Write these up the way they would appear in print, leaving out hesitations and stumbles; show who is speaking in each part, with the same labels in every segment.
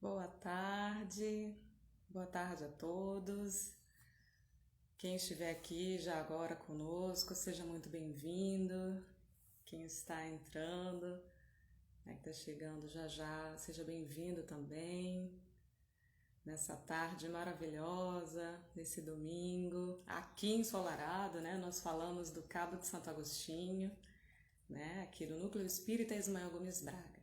Speaker 1: Boa tarde a todos. Quem estiver aqui já agora conosco, seja muito bem-vindo. Quem está entrando, que está chegando já já, seja bem-vindo também. Nessa tarde maravilhosa, nesse domingo, aqui ensolarado, né? Nós falamos do Cabo de Santo Agostinho, né? Aqui do Núcleo Espírita Ismael Gomes Braga.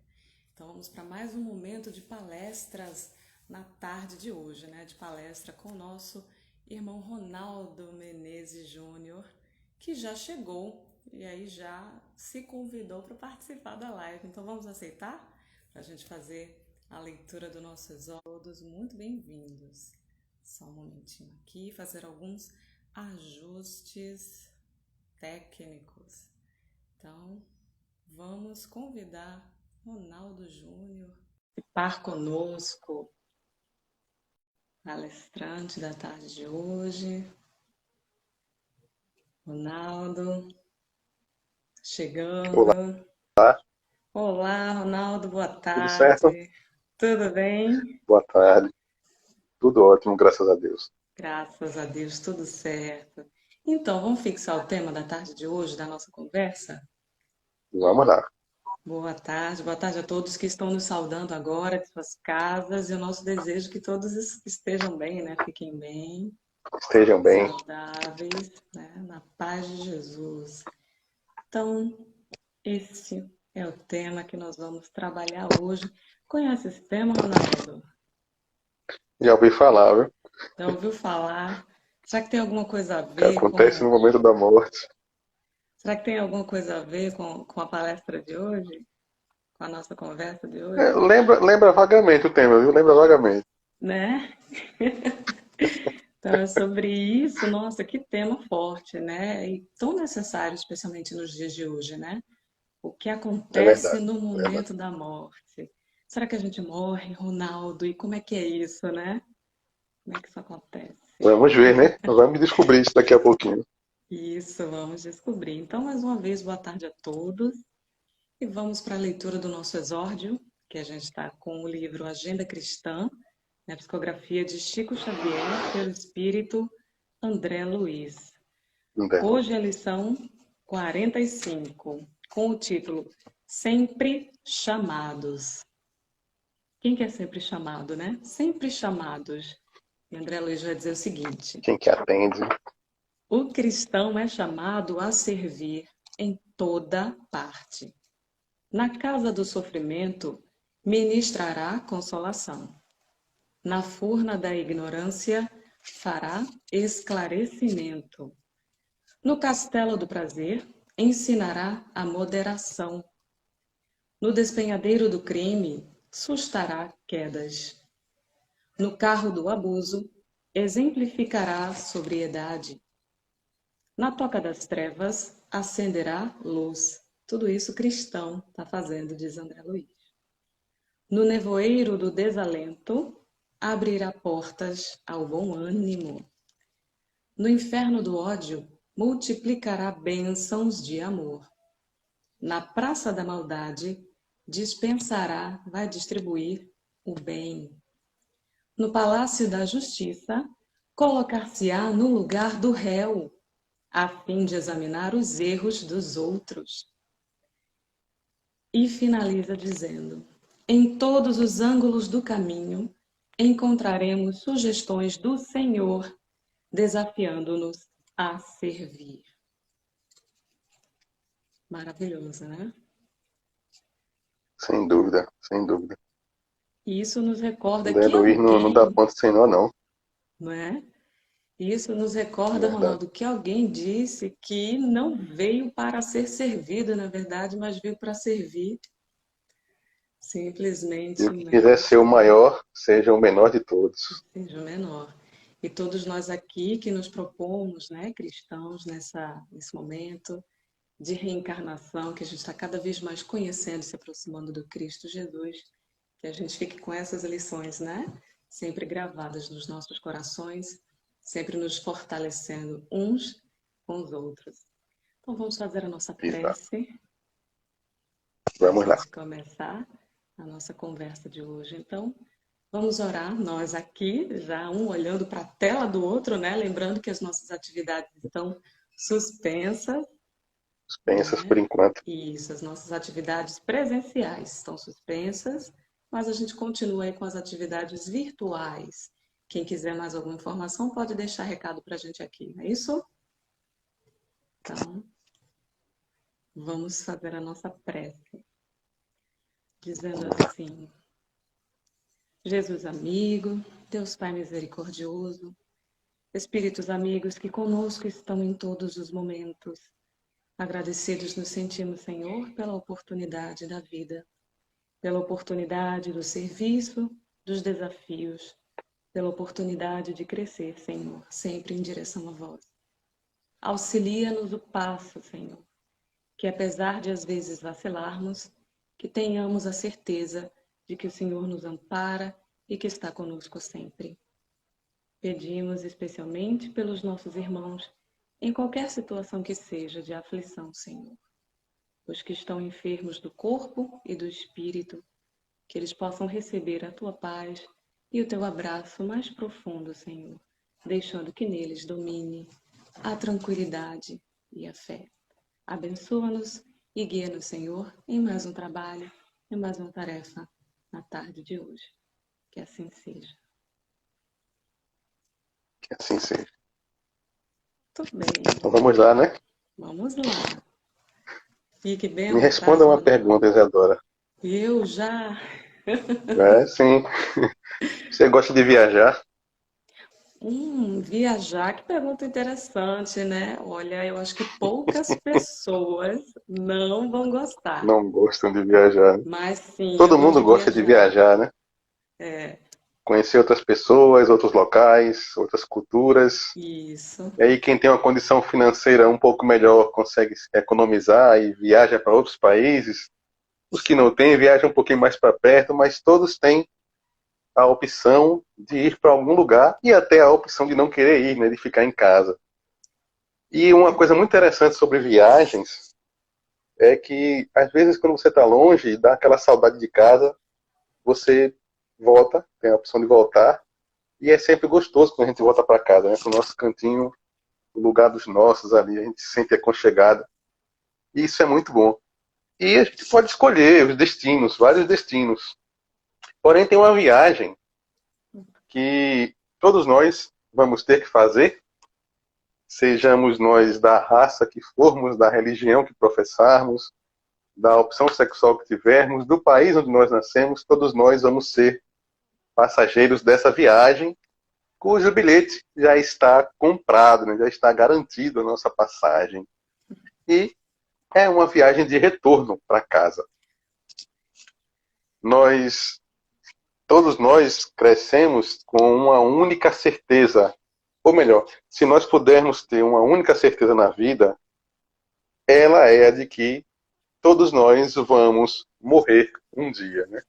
Speaker 1: Então vamos para mais um momento de palestras na tarde de hoje, né? De palestra com o nosso irmão Ronaldo Menezes Júnior, que já chegou e aí já se convidou para participar da live. Então vamos aceitar para a gente fazer a leitura do nosso exórdio. Todos muito bem-vindos. Só um momentinho aqui, fazer alguns ajustes técnicos. Então, vamos convidar Ronaldo Júnior a participar conosco, palestrante da tarde de hoje. Ronaldo, chegando.
Speaker 2: Olá,
Speaker 1: Olá, Ronaldo, boa
Speaker 2: tudo certo?
Speaker 1: tarde. Tudo bem?
Speaker 2: Boa tarde. Tudo ótimo, graças a Deus.
Speaker 1: Graças a Deus, tudo certo. Então, vamos fixar o tema da tarde de hoje, da nossa conversa?
Speaker 2: Vamos lá.
Speaker 1: Boa tarde a todos que estão nos saudando agora de suas casas e o nosso desejo é que todos estejam bem, né? Fiquem bem,
Speaker 2: Estejam bem.
Speaker 1: saudáveis, né? Na paz de Jesus. Então, esse é o tema que nós vamos trabalhar hoje. Conhece esse tema, Ronaldo?
Speaker 2: Já ouvi falar, viu?
Speaker 1: Já ouviu falar? Será que tem alguma coisa a
Speaker 2: Que
Speaker 1: ver
Speaker 2: acontece
Speaker 1: com...
Speaker 2: no momento da morte.
Speaker 1: Será que tem alguma coisa a ver com a palestra de hoje? Com a nossa conversa de
Speaker 2: É,
Speaker 1: hoje?
Speaker 2: lembra vagamente o tema, viu? Lembra vagamente.
Speaker 1: Né? Então, é sobre isso, nossa, que tema forte, né? E tão necessário, especialmente nos dias de hoje, né? O que
Speaker 2: É
Speaker 1: acontece
Speaker 2: verdade,
Speaker 1: no
Speaker 2: é verdade.
Speaker 1: momento da morte? Será que a gente morre, Ronaldo? E como é que é isso, né? Como é que isso acontece?
Speaker 2: Vamos ver, né? Vamos descobrir isso daqui a pouquinho.
Speaker 1: Isso, vamos descobrir. Então, mais uma vez, boa tarde a todos. E vamos para a leitura do nosso exórdio, que a gente está com o livro Agenda Cristã, na psicografia de Chico Xavier, pelo espírito André Luiz.
Speaker 2: Entendo.
Speaker 1: Hoje é a lição 45, com o título Sempre Chamados. Quem que é sempre chamado, né? Sempre chamados. E André Luiz vai dizer o seguinte:
Speaker 2: Quem que atende?
Speaker 1: o cristão é chamado a servir em toda parte. Na casa do sofrimento, ministrará consolação. Na furna da ignorância, fará esclarecimento. No castelo do prazer, ensinará a moderação. No despenhadeiro do crime, sustará quedas. No carro do abuso, exemplificará sobriedade. Na toca das trevas, acenderá luz. Tudo isso cristão está fazendo, diz André Luiz. No nevoeiro do desalento, abrirá portas ao bom ânimo. No inferno do ódio, multiplicará bênçãos de amor. Na praça da maldade, dispensará, vai distribuir o bem. No palácio da justiça, colocar-se-á no lugar do réu, a fim de examinar os erros dos outros. E finaliza dizendo: em todos os ângulos do caminho, encontraremos sugestões do Senhor, desafiando-nos a servir. Maravilhoso, né?
Speaker 2: Sem dúvida, sem dúvida.
Speaker 1: E isso nos recorda
Speaker 2: André
Speaker 1: que
Speaker 2: Luiz não dá
Speaker 1: alguém,
Speaker 2: ponto sem nó, não.
Speaker 1: não é? Isso nos
Speaker 2: É
Speaker 1: recorda,
Speaker 2: verdade.
Speaker 1: Ronaldo, que alguém disse que não veio para ser servido, na verdade, mas veio para servir
Speaker 2: E o que quiser ser
Speaker 1: simplesmente,
Speaker 2: o maior, seja o menor de todos.
Speaker 1: seja menor. E todos nós aqui que nos propomos, né, cristãos, nesse momento de reencarnação, que a gente está cada vez mais conhecendo, se aproximando do Cristo Jesus, que a gente fique com essas lições, né, sempre gravadas nos nossos corações, sempre nos fortalecendo uns com os outros. Então vamos fazer a nossa
Speaker 2: Exato.
Speaker 1: prece para a
Speaker 2: Vamos lá.
Speaker 1: gente começar a nossa conversa de hoje. Então, Vamos orar, nós aqui, já um olhando para a tela do outro, né? Lembrando que as nossas atividades estão suspensas,
Speaker 2: Pensas por
Speaker 1: né?
Speaker 2: enquanto.
Speaker 1: Isso, as nossas atividades presenciais estão suspensas, mas a gente continua aí com as atividades virtuais. Quem quiser mais alguma informação pode deixar recado para a gente aqui, não é isso? Então, vamos fazer a nossa prece, dizendo assim: Jesus amigo, Deus Pai misericordioso, Espíritos amigos que conosco estão em todos os momentos, agradecidos nos sentimos, Senhor, pela oportunidade da vida, pela oportunidade do serviço, dos desafios, pela oportunidade de crescer, Senhor, sempre em direção a vós. Auxilia-nos o passo, Senhor, que apesar de às vezes vacilarmos, que tenhamos a certeza de que o Senhor nos ampara e que está conosco sempre. Pedimos especialmente pelos nossos irmãos, em qualquer situação que seja de aflição, Senhor. Os que estão enfermos do corpo e do espírito, que eles possam receber a tua paz e o teu abraço mais profundo, Senhor, deixando que neles domine a tranquilidade e a fé. Abençoa-nos e guia-nos, Senhor, em mais um trabalho, em mais uma tarefa na tarde de hoje. Que assim seja.
Speaker 2: Que assim seja.
Speaker 1: Tudo bem.
Speaker 2: Então vamos lá, né?
Speaker 1: Vamos lá. Fique bem à
Speaker 2: Me
Speaker 1: vontade,
Speaker 2: responda uma
Speaker 1: Manuel.
Speaker 2: pergunta, Isadora.
Speaker 1: Eu já.
Speaker 2: É, sim. Você gosta de viajar?
Speaker 1: Viajar, que pergunta interessante, né? Olha, eu acho que poucas pessoas não vão gostar.
Speaker 2: Não gostam de viajar, né?
Speaker 1: Mas sim, eu
Speaker 2: Todo
Speaker 1: gosto
Speaker 2: mundo
Speaker 1: de
Speaker 2: gosta de
Speaker 1: viajar.
Speaker 2: viajar, né?
Speaker 1: É,
Speaker 2: Conhecer outras pessoas, outros locais, outras culturas.
Speaker 1: isso.
Speaker 2: E aí quem tem uma condição financeira um pouco melhor consegue economizar e viaja para outros países. Os que não têm viajam um pouquinho mais para perto, mas todos têm a opção de ir para algum lugar e até a opção de não querer ir, né, de ficar em casa. E uma coisa muito interessante sobre viagens é que às vezes quando você está longe e dá aquela saudade de casa, você volta, tem a opção de voltar, e é sempre gostoso quando a gente volta para casa, né, para o nosso cantinho, o lugar dos nossos ali, a gente se sente aconchegado. E isso é muito bom. E a gente pode escolher os destinos, vários destinos. Porém, tem uma viagem que todos nós vamos ter que fazer, sejamos nós da raça que formos, da religião que professarmos, da opção sexual que tivermos, do país onde nós nascemos, todos nós vamos ser passageiros dessa viagem, cujo bilhete já está comprado, né? Já está garantido a nossa passagem. E é uma viagem de retorno para casa. Todos nós crescemos com uma única certeza, ou melhor, se nós pudermos ter uma única certeza na vida, ela é a de que todos nós vamos morrer um dia, né?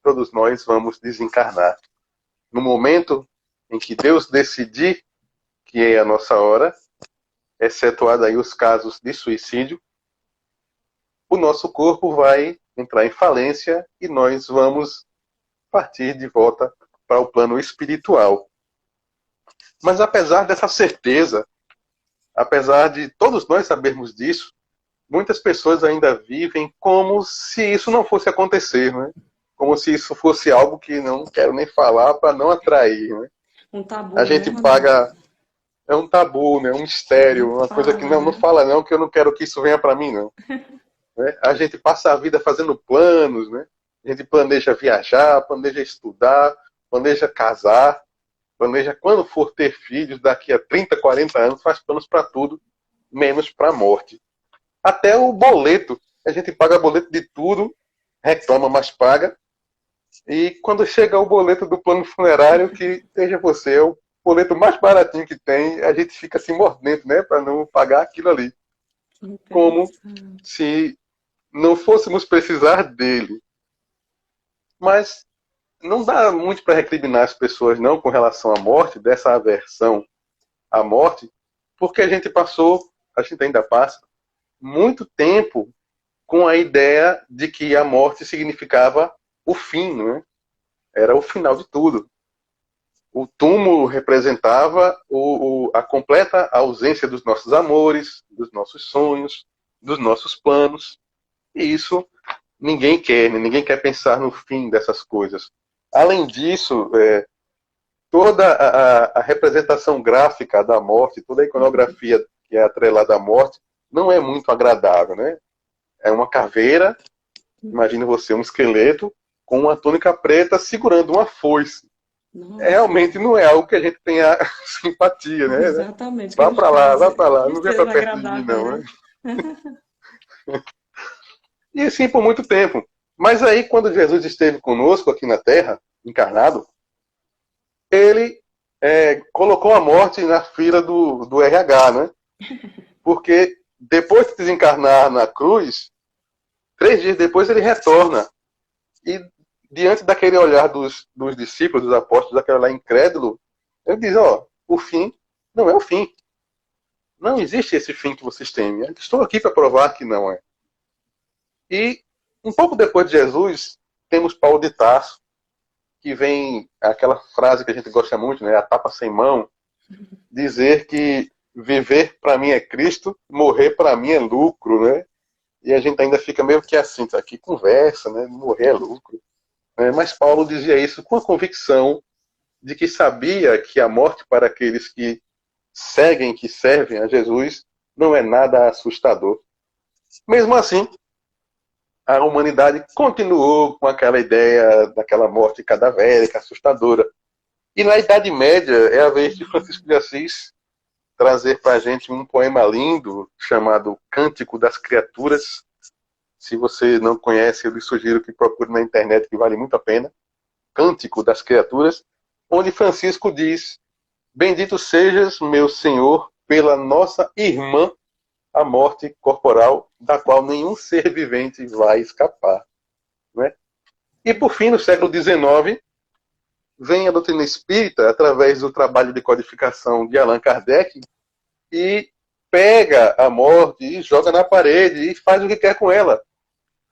Speaker 2: Todos nós vamos desencarnar. No momento em que Deus decidir que é a nossa hora, excetuado aí os casos de suicídio, o nosso corpo vai entrar em falência e nós vamos partir de volta para o plano espiritual. Mas apesar dessa certeza, apesar de todos nós sabermos disso, muitas pessoas ainda vivem como se isso não fosse acontecer, né? Como se isso fosse algo que não quero nem falar para não atrair, né?
Speaker 1: Um
Speaker 2: A
Speaker 1: tabu, né,
Speaker 2: gente
Speaker 1: Manuel?
Speaker 2: paga, é um tabu, né? Um
Speaker 1: Não
Speaker 2: mistério, uma coisa que
Speaker 1: fala,
Speaker 2: não
Speaker 1: né?
Speaker 2: fala não, que eu não quero que isso venha para mim, não. Né? A gente passa a vida fazendo planos, né? A gente planeja viajar, planeja estudar, planeja casar, planeja quando for ter filhos, daqui a 30, 40 anos, faz planos para tudo, menos para a morte. Até o boleto, a gente paga boleto de tudo, reclama, mas paga. E quando chega o boleto do plano funerário, que seja você, é o boleto mais baratinho que tem, a gente fica se mordendo, né, para não pagar aquilo ali. Como
Speaker 1: Interessante.
Speaker 2: se não fôssemos precisar dele. Mas não dá muito para recriminar as pessoas não com relação à morte, dessa aversão à morte, porque a gente passou, a gente ainda passa, muito tempo com a ideia de que a morte significava o fim, né? era o final de tudo. O túmulo representava a completa ausência dos nossos amores, dos nossos sonhos, dos nossos planos. E isso ninguém quer, né? Ninguém quer pensar no fim dessas coisas. Além disso, toda a representação gráfica da morte, toda a iconografia que é atrelada à morte, não é muito agradável, né? É uma caveira, imagina você, um esqueleto, com uma túnica preta segurando uma foice.
Speaker 1: Nossa,
Speaker 2: Realmente não é algo que a gente tenha simpatia, né?
Speaker 1: exatamente.
Speaker 2: Vá para lá, vá para lá,
Speaker 1: Que
Speaker 2: não venha para
Speaker 1: esteja
Speaker 2: perto de mim,
Speaker 1: agradável,
Speaker 2: não, né?
Speaker 1: né?
Speaker 2: E assim por muito tempo. Mas aí, quando Jesus esteve conosco aqui na Terra, encarnado, ele colocou a morte na fila do RH, né? Porque depois de desencarnar na cruz, 3 dias depois ele retorna. E diante daquele olhar dos discípulos, dos apóstolos, daquele olhar incrédulo, ele diz, o fim não é o fim. Não existe esse fim que vocês temem. Estou aqui para provar que não é. E um pouco depois de Jesus, temos Paulo de Tarso, que vem aquela frase que a gente gosta muito, né? A tapa sem mão, dizer que viver para mim é Cristo, morrer para mim é lucro, né? E a gente ainda fica meio que assim, tá aqui conversa, né? Morrer é lucro. Mas Paulo dizia isso com a convicção de que sabia que a morte para aqueles que seguem, que servem a Jesus, não é nada assustador. Mesmo assim, a humanidade continuou com aquela ideia daquela morte cadavérica, assustadora. E na Idade Média é a vez de Francisco de Assis trazer para a gente um poema lindo chamado Cântico das Criaturas. Se você não conhece, eu lhe sugiro que procure na internet, que vale muito a pena. Cântico das Criaturas, onde Francisco diz: Bendito sejas, meu Senhor, pela nossa irmã, a morte corporal, da qual nenhum ser vivente vai escapar. Né? E por fim, no século XIX, vem a doutrina espírita, através do trabalho de codificação de Allan Kardec, e pega a morte e joga na parede e faz o que quer com ela.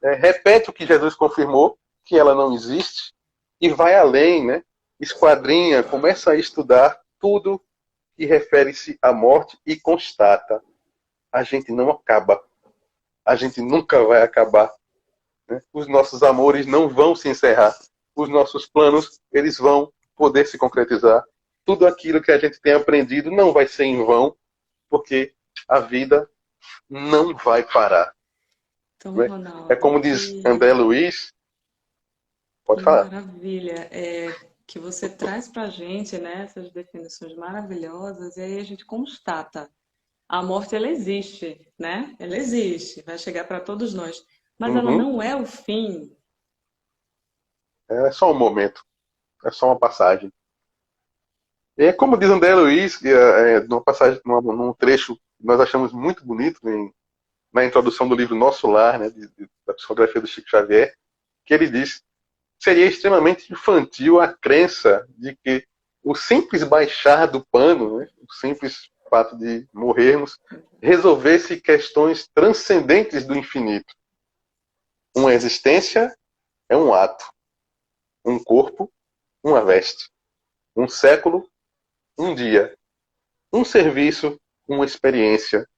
Speaker 2: Repete o que Jesus confirmou, que ela não existe, e vai além, né? Esquadrinha, começa a estudar tudo que refere-se à morte e constata: a gente não acaba, a gente nunca vai acabar. Né? Os nossos amores não vão se encerrar, os nossos planos, eles vão poder se concretizar. Tudo aquilo que a gente tem aprendido não vai ser em vão, porque a vida não vai parar.
Speaker 1: Então,
Speaker 2: Né? É
Speaker 1: Ronaldo,
Speaker 2: como diz André Luiz, pode
Speaker 1: que
Speaker 2: falar.
Speaker 1: maravilha que você traz para a gente, né, essas definições maravilhosas, e aí a gente constata. A morte, ela existe, né? Ela existe, vai chegar para todos nós. Mas ela
Speaker 2: Uhum.
Speaker 1: não é o fim.
Speaker 2: É só um momento, é só uma passagem. É como diz André Luiz, numa passagem, num trecho que nós achamos muito bonito na introdução do livro Nosso Lar, né, da psicografia do Chico Xavier, que ele diz: seria extremamente infantil a crença de que o simples baixar do pano, né, o simples fato de morrermos, resolvesse questões transcendentes do infinito. Uma existência é um ato, um corpo, uma veste, um século, um dia, um serviço, uma experiência,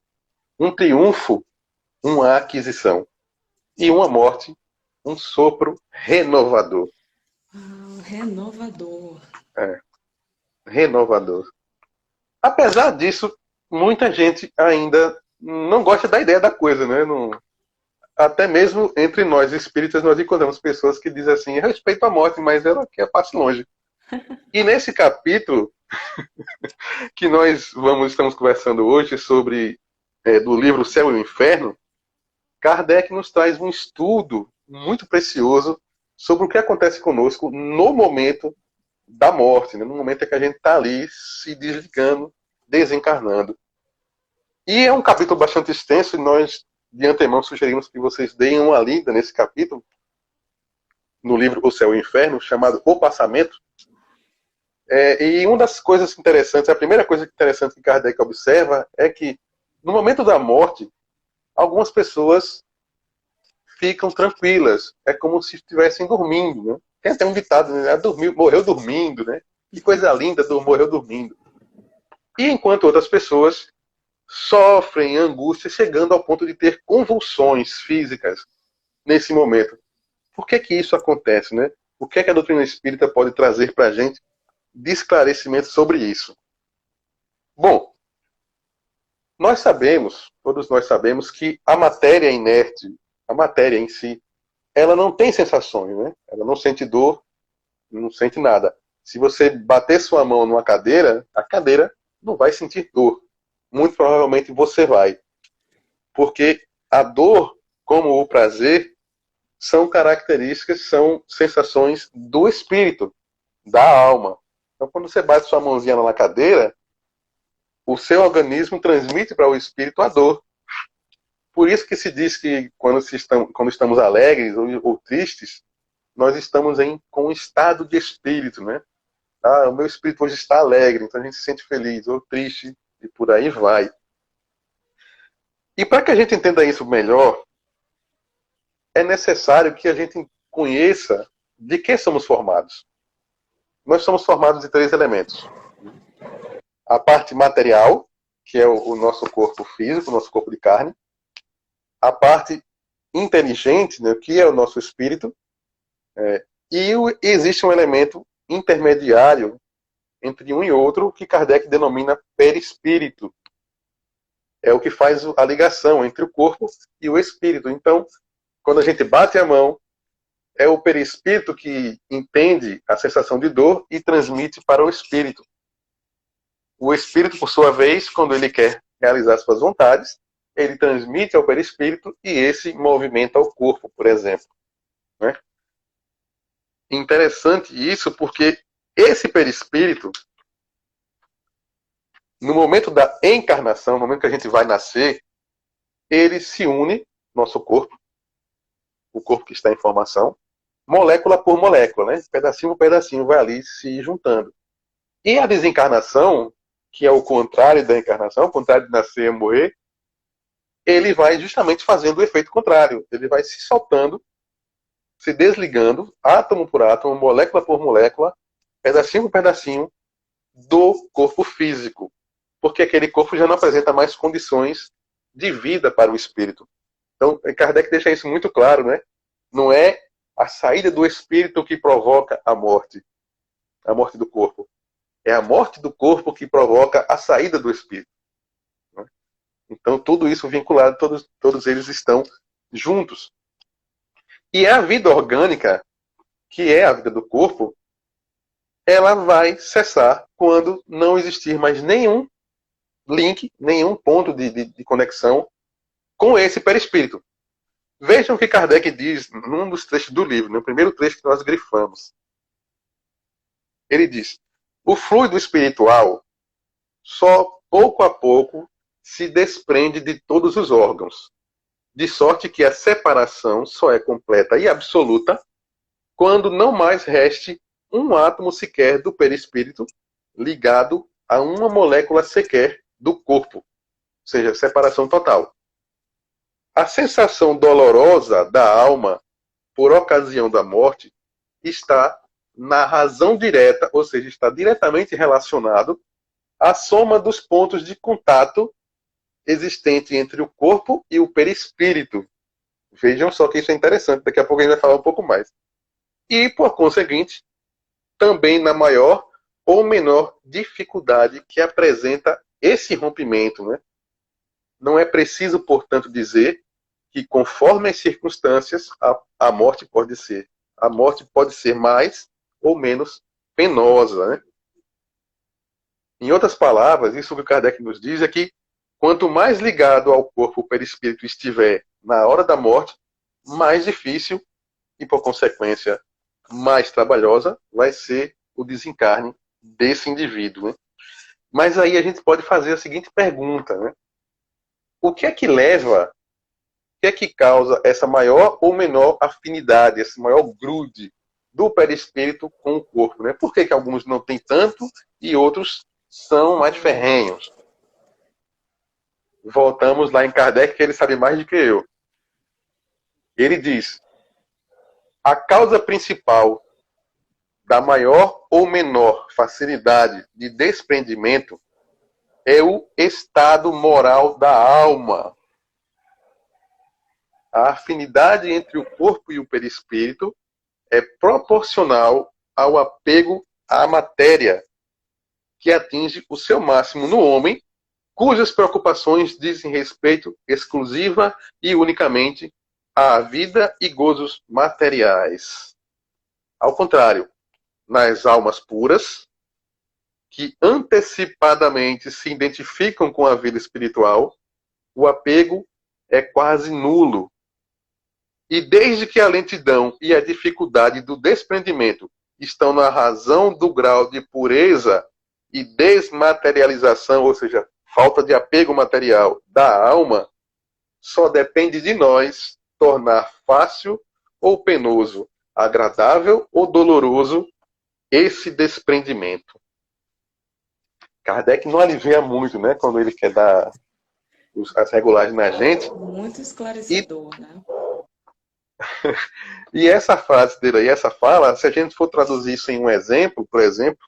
Speaker 2: um triunfo, uma aquisição, e uma morte, um sopro renovador.
Speaker 1: Renovador.
Speaker 2: É, renovador. Apesar disso, muita gente ainda não gosta da ideia da coisa, né? Não, até mesmo entre nós espíritas, nós encontramos pessoas que dizem assim: eu respeito a morte, mas ela quer passe longe. E nesse capítulo que estamos conversando hoje sobre do livro O Céu e o Inferno, Kardec nos traz um estudo muito precioso sobre o que acontece conosco no momento da morte, né? No momento em que a gente está ali se desligando, desencarnando. E é um capítulo bastante extenso e nós, de antemão, sugerimos que vocês deem uma lida nesse capítulo, no livro O Céu e o Inferno, chamado O Passamento. E uma das coisas interessantes, a primeira coisa interessante que Kardec observa é que, no momento da morte, algumas pessoas ficam tranquilas. É como se estivessem dormindo, né? Tem até um ditado, né? Morreu dormindo, né? Que coisa linda, morreu dormindo. E enquanto outras pessoas sofrem angústia, chegando ao ponto de ter convulsões físicas nesse momento. Por que que isso acontece, né? O que é que a doutrina espírita pode trazer para a gente de esclarecimento sobre isso? Bom, nós sabemos, todos nós sabemos que a matéria inerte, a matéria em si, ela não tem sensações, né? Ela não sente dor, não sente nada. Se você bater sua mão numa cadeira, a cadeira não vai sentir dor. Muito provavelmente você vai. Porque a dor, como o prazer, são características, são sensações do espírito, da alma. Então, quando você bate sua mãozinha na cadeira, o seu organismo transmite para o espírito a dor. Por isso que se diz que quando estamos alegres ou tristes, nós estamos com um estado de espírito, né? Ah, o meu espírito hoje está alegre, então a gente se sente feliz ou triste e por aí vai. E para que a gente entenda isso melhor, é necessário que a gente conheça de que somos formados. Nós somos formados de 3 elementos. A parte material, que é o nosso corpo físico, o nosso corpo de carne. A parte inteligente, né, que é o nosso espírito. Existe um elemento intermediário entre um e outro, que Kardec denomina perispírito. É o que faz a ligação entre o corpo e o espírito. Então, quando a gente bate a mão, é o perispírito que entende a sensação de dor e transmite para o espírito. O espírito, por sua vez, quando ele quer realizar suas vontades, ele transmite ao perispírito e esse movimenta o corpo, por exemplo. Né? Interessante isso porque esse perispírito, no momento da encarnação, no momento que a gente vai nascer, ele se une, nosso corpo, o corpo que está em formação, molécula por molécula, né? Pedacinho por pedacinho vai ali se juntando. E a desencarnação, que é o contrário da encarnação, o contrário de nascer e morrer, ele vai justamente fazendo o efeito contrário. Ele vai se soltando, se desligando, átomo por átomo, molécula por molécula, pedacinho por pedacinho, do corpo físico. Porque aquele corpo já não apresenta mais condições de vida para o espírito. Então, Kardec deixa isso muito claro, né? Não é a saída do espírito que provoca a morte do corpo. É a morte do corpo que provoca a saída do espírito. Então, tudo isso vinculado, todos eles estão juntos. E a vida orgânica, que é a vida do corpo, ela vai cessar quando não existir mais nenhum link, nenhum ponto de conexão com esse perispírito. Vejam o que Kardec diz num dos trechos do livro, no primeiro trecho que nós grifamos. Ele diz: o fluido espiritual só pouco a pouco se desprende de todos os órgãos, de sorte que a separação só é completa e absoluta quando não mais reste um átomo sequer do perispírito ligado a uma molécula sequer do corpo, ou seja, separação total. A sensação dolorosa da alma por ocasião da morte está na razão direta, ou seja, está diretamente relacionado à soma dos pontos de contato existente entre o corpo e o perispírito. Vejam só que isso é interessante, daqui a pouco a gente vai falar um pouco mais. E, por conseguinte, também na maior ou menor dificuldade que apresenta esse rompimento. Né? Não é preciso, portanto, dizer que, conforme as circunstâncias, a morte pode ser. A morte pode ser mais ou menos penosa. Né? Em outras palavras, isso que o Kardec nos diz é que quanto mais ligado ao corpo o perispírito estiver na hora da morte, mais difícil e, por consequência, mais trabalhosa vai ser o desencarne desse indivíduo. Né? Mas aí a gente pode fazer a seguinte pergunta: né? O que é que leva, o que é que causa essa maior ou menor afinidade, esse maior grude do perispírito com o corpo? Né? Por que que alguns não têm tanto e outros são mais ferrenhos? Voltamos lá em Kardec, que ele sabe mais do que eu. Ele diz: a causa principal da maior ou menor facilidade de desprendimento é o estado moral da alma. A afinidade entre o corpo e o perispírito é proporcional ao apego à matéria, que atinge o seu máximo no homem, cujas preocupações dizem respeito exclusiva e unicamente à vida e gozos materiais. Ao contrário, nas almas puras, que antecipadamente se identificam com a vida espiritual, o apego é quase nulo. E desde que a lentidão e a dificuldade do desprendimento estão na razão do grau de pureza e desmaterialização, ou seja, falta de apego material da alma, só depende de nós tornar fácil ou penoso, agradável ou doloroso esse desprendimento. Kardec não alivia muito, né, quando ele quer dar as regulagens na gente.
Speaker 1: Muito esclarecedor, né?
Speaker 2: E essa frase dele aí, essa fala, se a gente for traduzir isso em um exemplo, por exemplo,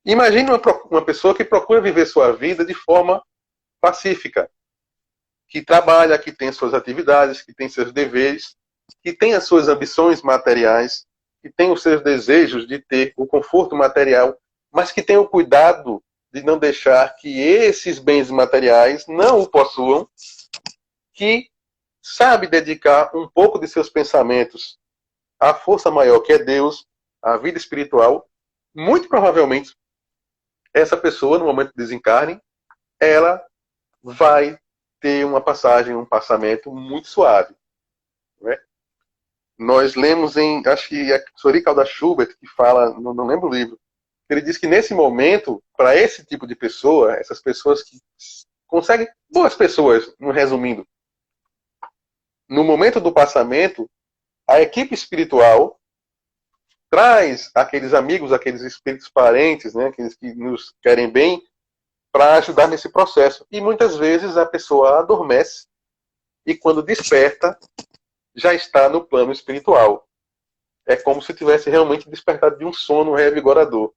Speaker 2: imagine uma pessoa que procura viver sua vida de forma pacífica, que trabalha, que tem suas atividades, que tem seus deveres, que tem as suas ambições materiais, que tem os seus desejos de ter o conforto material, mas que tem o cuidado de não deixar que esses bens materiais não o possuam, que sabe dedicar um pouco de seus pensamentos à força maior que é Deus, à vida espiritual, muito provavelmente essa pessoa, no momento de desencarne, ela vai ter uma passagem, um passamento muito suave. Né? Nós lemos em, acho que é Sorie Caldas Schubert, que fala, não lembro o livro, ele diz que nesse momento, para esse tipo de pessoa, essas pessoas que conseguem, boas pessoas, resumindo, no momento do passamento, a equipe espiritual traz aqueles amigos, aqueles espíritos parentes, né, aqueles que nos querem bem, para ajudar nesse processo. E muitas vezes a pessoa adormece e quando desperta, já está no plano espiritual. É como se tivesse realmente despertado de um sono revigorador.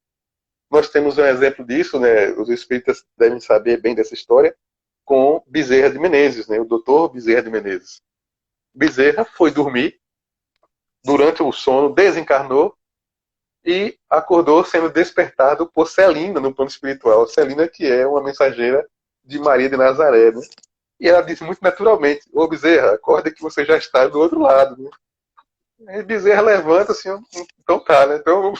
Speaker 2: Nós temos um exemplo disso, né, os espíritas devem saber bem dessa história, com Bezerra de Menezes, né, o doutor Bezerra de Menezes. Bezerra foi dormir, durante o sono desencarnou e acordou sendo despertado por Celina no plano espiritual. Celina que é uma mensageira de Maria de Nazaré, né? E ela disse muito naturalmente: ô Bezerra, acorda que você já está do outro lado, né? E Bezerra levanta assim, então tá, né? Então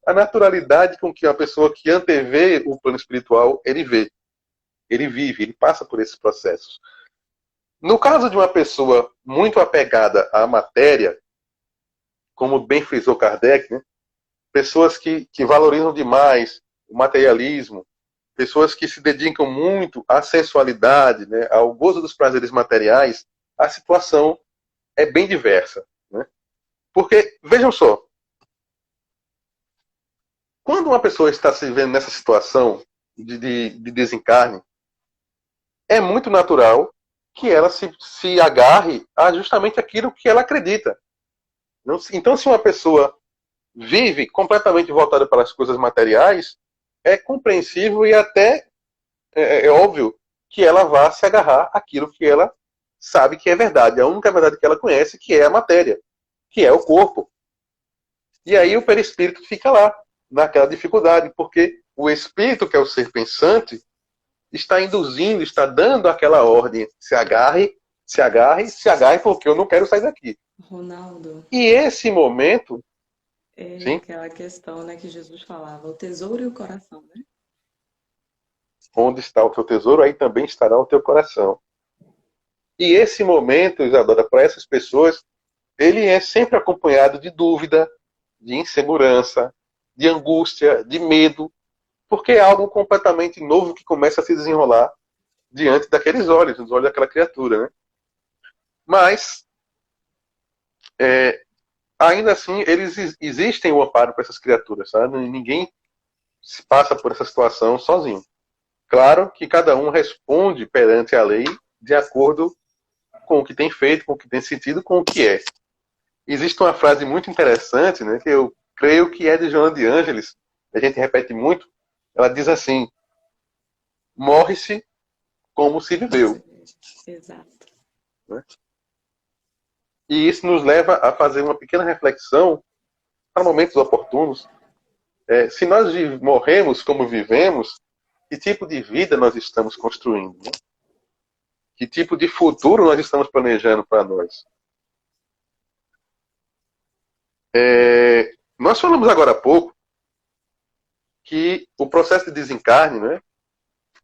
Speaker 2: a naturalidade com que a pessoa que antevê o plano espiritual, ele vê, ele vive, ele passa por esses processos. No caso de uma pessoa muito apegada à matéria, como bem frisou Kardec, né? Pessoas que valorizam demais o materialismo, pessoas que se dedicam muito à sensualidade, né? Ao gozo dos prazeres materiais, a situação é bem diversa. Né? Porque, vejam só, quando uma pessoa está se vendo nessa situação de desencarne, é muito natural que ela se agarre a justamente aquilo que ela acredita. Então, se uma pessoa vive completamente voltada para as coisas materiais, é compreensível e até é óbvio que ela vá se agarrar àquilo que ela sabe que é verdade, a única verdade que ela conhece, que é a matéria, que é o corpo. E aí o perispírito fica lá, naquela dificuldade, porque o espírito, que é o ser pensante, está induzindo, está dando aquela ordem: se agarre, se agarre, se agarre, porque eu não quero sair daqui.
Speaker 1: Ronaldo,
Speaker 2: E esse momento...
Speaker 1: é
Speaker 2: Sim?
Speaker 1: aquela questão, né, que Jesus falava, o tesouro e o coração, né?
Speaker 2: Onde está o teu tesouro, aí também estará o teu coração. E esse momento, Isadora, para essas pessoas, ele é sempre acompanhado de dúvida, de insegurança, de angústia, de medo, porque é algo completamente novo que começa a se desenrolar diante daqueles olhos, nos olhos daquela criatura. Né? Mas, ainda assim, existem o amparo para essas criaturas. Sabe? Ninguém se passa por essa situação sozinho. Claro que cada um responde perante a lei de acordo com o que tem feito, com o que tem sentido, com o que é. Existe uma frase muito interessante, né, que eu creio que é de Joana de Ângeles, a gente repete muito. Ela diz assim: morre-se como se
Speaker 1: Como
Speaker 2: viveu.
Speaker 1: você vê. Exato.
Speaker 2: Né? E isso nos leva a fazer uma pequena reflexão para momentos oportunos. Se nós morremos como vivemos, que tipo de vida nós estamos construindo? Né? Que tipo de futuro nós estamos planejando para nós? Nós falamos agora há pouco que o processo de desencarne, né,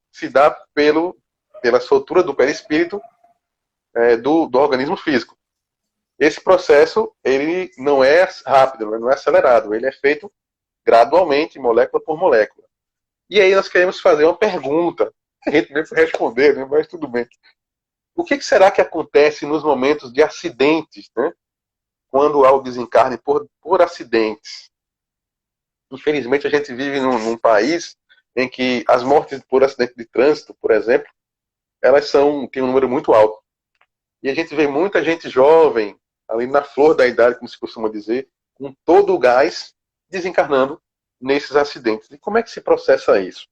Speaker 2: se dá pela soltura do perispírito do organismo físico. Esse processo ele não é rápido, não é acelerado, ele é feito gradualmente, molécula por molécula. E aí nós queremos fazer uma pergunta, a gente nem vai responder, né, mas tudo bem. O que será que acontece nos momentos de acidentes, né, quando há o desencarne por acidentes? Infelizmente a gente vive num país em que as mortes por acidente de trânsito, por exemplo, elas têm um número muito alto. E a gente vê muita gente jovem, ali na flor da idade, como se costuma dizer, com todo o gás, desencarnando nesses acidentes. E como é que se processa isso?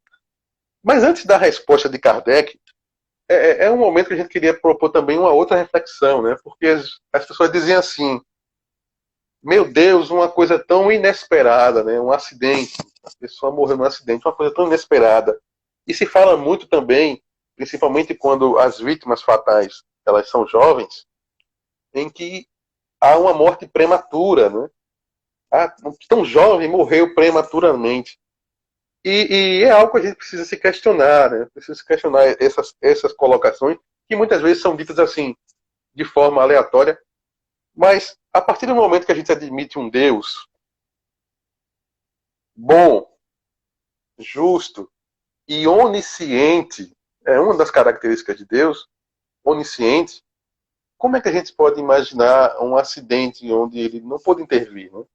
Speaker 2: Mas antes da resposta de Kardec, é um momento que a gente queria propor também uma outra reflexão, né? Porque as pessoas diziam assim: meu Deus, uma coisa tão inesperada, né? Um acidente, a pessoa morreu num acidente, uma coisa tão inesperada. E se fala muito também, principalmente quando as vítimas fatais elas são jovens, em que há uma morte prematura, né? Tão jovem morreu prematuramente. E é algo que a gente precisa se questionar, né? Precisa se questionar essas colocações, que muitas vezes são ditas assim, de forma aleatória, mas a partir do momento que a gente admite um Deus bom, justo e onisciente, é uma das características de Deus, onisciente, como é que a gente pode imaginar um acidente onde ele não pôde intervir, né?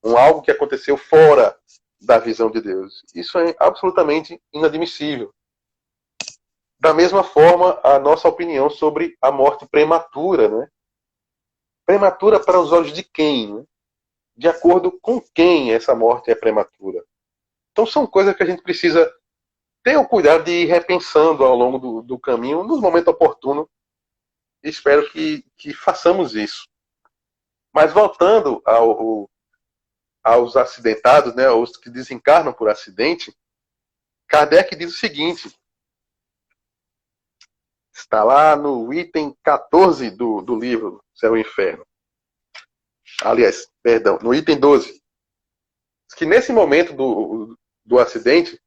Speaker 2: Algo que aconteceu fora da visão de Deus. Isso é absolutamente inadmissível. Da mesma forma, a nossa opinião sobre a morte prematura, né? Prematura para os olhos de quem? Né? De acordo com quem essa morte é prematura? Então são coisas que a gente precisa ter o cuidado de ir repensando ao longo do caminho, nos momentos oportunos. Espero que façamos isso. Mas voltando aos acidentados, né, aos que desencarnam por acidente, Kardec diz o seguinte, está lá no item 14 do livro Céu e Inferno. Aliás, perdão, no item 12. Diz que nesse momento do acidente,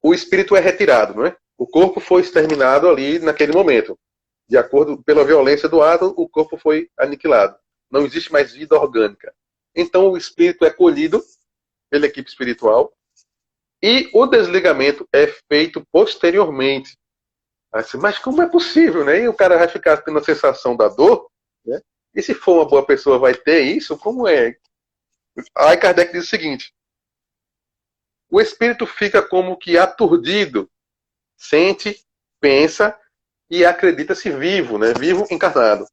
Speaker 2: o espírito é retirado, não é? O corpo foi exterminado ali naquele momento. De acordo pela violência do ato, o corpo foi aniquilado. Não existe mais vida orgânica. Então o espírito é colhido pela equipe espiritual e o desligamento é feito posteriormente. Assim, mas como é possível, né? E o cara vai ficar tendo a sensação da dor, né? E se for uma boa pessoa vai ter isso? Como é? Aí Kardec diz o seguinte: o espírito fica como que aturdido, sente, pensa e acredita-se vivo, né? Vivo encarnado,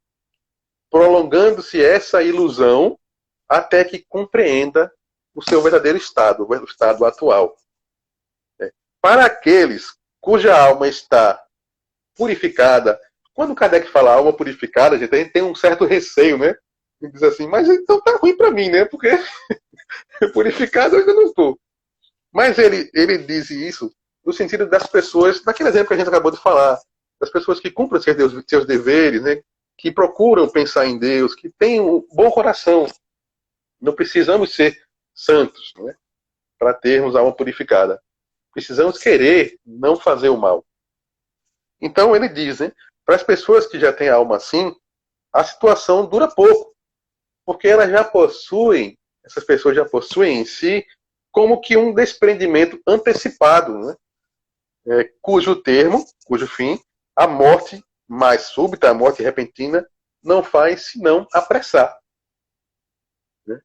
Speaker 2: prolongando-se essa ilusão até que compreenda o seu verdadeiro estado, o estado atual. Para aqueles cuja alma está purificada, quando Kardec fala alma purificada, a gente tem um certo receio, né? E diz assim, mas então tá ruim para mim, né? Porque purificado eu ainda não estou. Mas ele diz isso no sentido das pessoas, naquele exemplo que a gente acabou de falar, das pessoas que cumprem seus deveres, né? Que procuram pensar em Deus, que têm um bom coração. Não precisamos ser santos, né? Para termos a alma purificada. Precisamos querer não fazer o mal. Então ele diz, né? Para as pessoas que já têm a alma assim, a situação dura pouco, porque elas já possuem, essas pessoas já possuem em si como que um desprendimento antecipado, né? Cujo fim, a morte mais súbita, a morte repentina, não faz senão apressar. Né?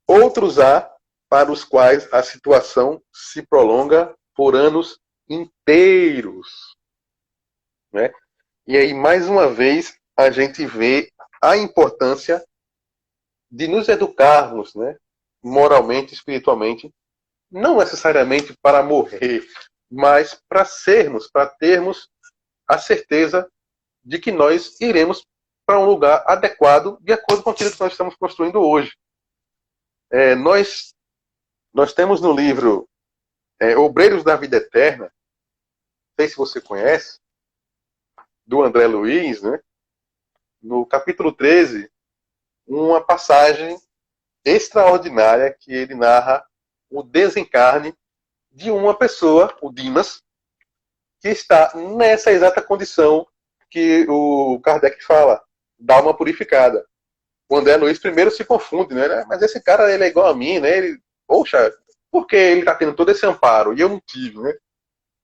Speaker 2: Outros há para os quais a situação se prolonga por anos inteiros. Né? E aí, mais uma vez, a gente vê a importância de nos educarmos, né, moralmente, espiritualmente, não necessariamente para morrer, mas para termos a certeza de que nós iremos para um lugar adequado de acordo com aquilo que nós estamos construindo hoje. Nós temos no livro Obreiros da Vida Eterna, não sei se você conhece, do André Luiz, né? No capítulo 13, uma passagem extraordinária que ele narra o desencarne de uma pessoa, o Dimas, que está nessa exata condição que o Kardec fala, da alma purificada. O André Luiz primeiro se confunde, né? Mas esse cara, ele é igual a mim, né? Poxa, por que ele está tendo todo esse amparo? E eu não tive, né?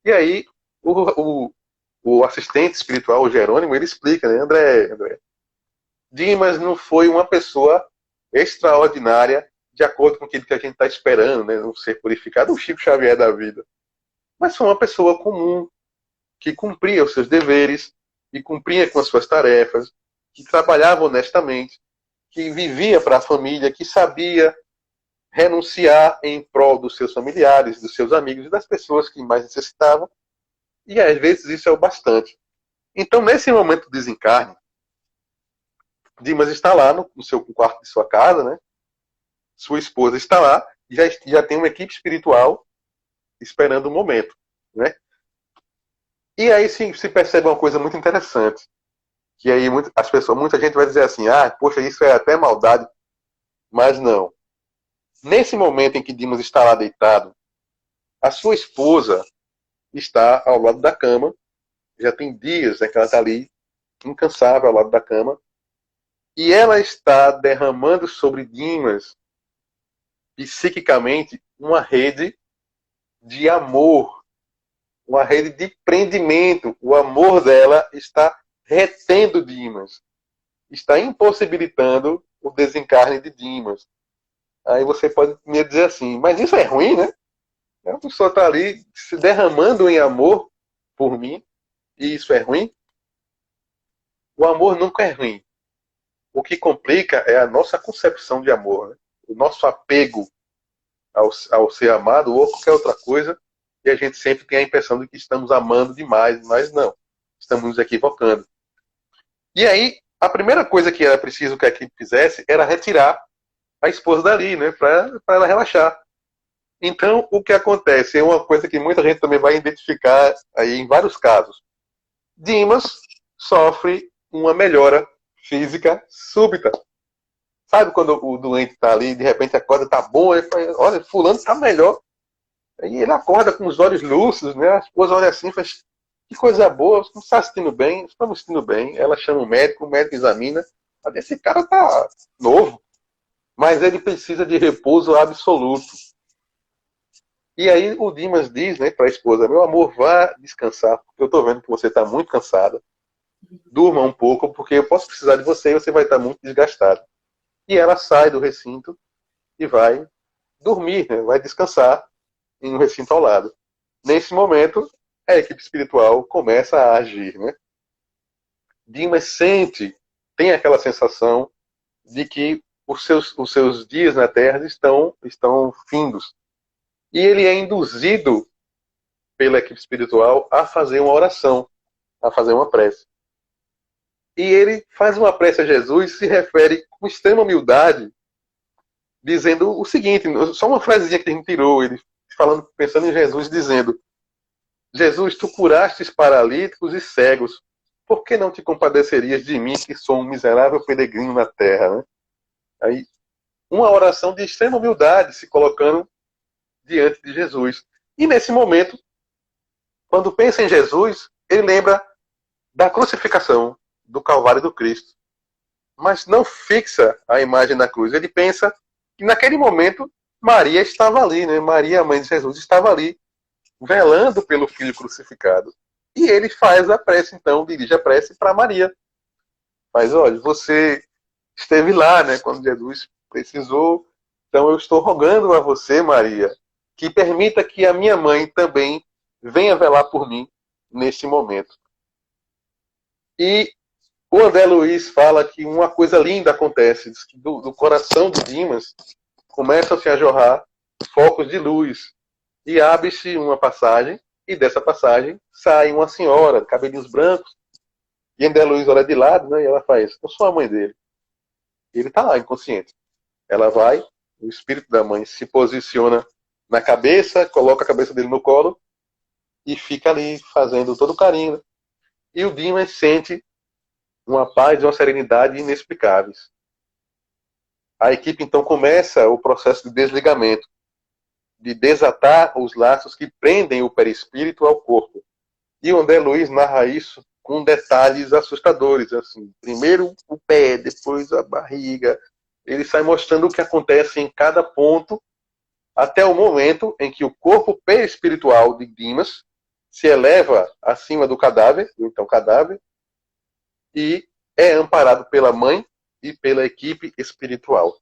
Speaker 2: E aí, o assistente espiritual, o Jerônimo, ele explica, né? André, Dimas não foi uma pessoa extraordinária de acordo com aquilo que a gente está esperando, né? Um ser purificado, o Chico Xavier da vida. Mas foi uma pessoa comum, que cumpria os seus deveres, que cumpria com as suas tarefas, que trabalhava honestamente, que vivia para a família, que sabia renunciar em prol dos seus familiares, dos seus amigos e das pessoas que mais necessitavam. E às vezes isso é o bastante. Então, nesse momento do desencarne, Dimas está lá no quarto de sua casa, né? Sua esposa está lá, e já tem uma equipe espiritual esperando o momento, né? E aí se percebe uma coisa muito interessante, que aí muita gente vai dizer assim, poxa, isso é até maldade, mas não. Nesse momento em que Dimas está lá deitado, a sua esposa está ao lado da cama, já tem dias, né, que ela está ali, incansável ao lado da cama, e ela está derramando sobre Dimas, psiquicamente, uma rede de amor, uma rede de prendimento. O amor dela está retendo Dimas, está impossibilitando o desencarne de Dimas. Aí você pode me dizer assim, mas isso é ruim, né? A pessoa está ali se derramando em amor por mim, e isso é ruim? O amor nunca é ruim. O que complica é a nossa concepção de amor, né? O nosso apego ao ser amado ou qualquer outra coisa, e a gente sempre tem a impressão de que estamos amando demais, mas não. Estamos nos equivocando. E aí, a primeira coisa que era preciso que a equipe fizesse era retirar a esposa dali, né? Para ela relaxar. Então, o que acontece é uma coisa que muita gente também vai identificar aí em vários casos. Dimas sofre uma melhora física súbita. Sabe quando o doente está ali, de repente acorda, tá bom, ele fala, olha, fulano tá melhor. Aí ele acorda com os olhos lúcidos, né? A esposa olha assim e faz, que coisa boa, você não está se sentindo bem? Está me sentindo bem. Ela chama o médico examina. Esse cara tá novo, mas ele precisa de repouso absoluto. E aí o Dimas diz, né, para a esposa, meu amor, vá descansar, porque eu estou vendo que você está muito cansada. Durma um pouco, porque eu posso precisar de você e você vai estar muito desgastado. E ela sai do recinto e vai dormir, né, vai descansar em um recinto ao lado. Nesse momento, a equipe espiritual começa a agir, né? Dimas tem aquela sensação de que os seus dias na Terra estão findos. E ele é induzido pela equipe espiritual a fazer uma oração, a fazer uma prece. E ele faz uma prece a Jesus e se refere com extrema humildade, dizendo o seguinte, só uma frasezinha que a gente tirou, ele pensando em Jesus, dizendo, Jesus, tu curastes paralíticos e cegos, por que não te compadecerias de mim, que sou um miserável peregrino na terra? Né? Aí, uma oração de extrema humildade, se colocando diante de Jesus. E nesse momento, quando pensa em Jesus, ele lembra da crucificação, do Calvário do Cristo. Mas não fixa a imagem da cruz. Ele pensa que naquele momento Maria estava ali, né? Maria, a mãe de Jesus, estava ali, velando pelo Filho crucificado. E ele faz a prece, então, dirige a prece para Maria. Mas olha, você esteve lá, né, quando Jesus precisou. Então eu estou rogando a você, Maria, que permita que a minha mãe também venha velar por mim neste momento. E O André Luiz fala que uma coisa linda acontece, diz que do coração do Dimas começam-se a jorrar focos de luz e abre-se uma passagem e dessa passagem sai uma senhora, cabelinhos brancos, e André Luiz olha de lado, né, e ela faz, eu sou a mãe dele. E ele está lá, inconsciente. Ela vai, o espírito da mãe se posiciona na cabeça, coloca a cabeça dele no colo e fica ali fazendo todo o carinho. Né? E o Dimas sente uma paz e uma serenidade inexplicáveis. A equipe então começa o processo de desligamento, de desatar os laços que prendem o perispírito ao corpo. E o André Luiz narra isso com detalhes assustadores. Assim, primeiro o pé, depois a barriga. Ele sai mostrando o que acontece em cada ponto, até o momento em que o corpo perispiritual de Dimas se eleva acima do cadáver, e é amparado pela mãe e pela equipe espiritual.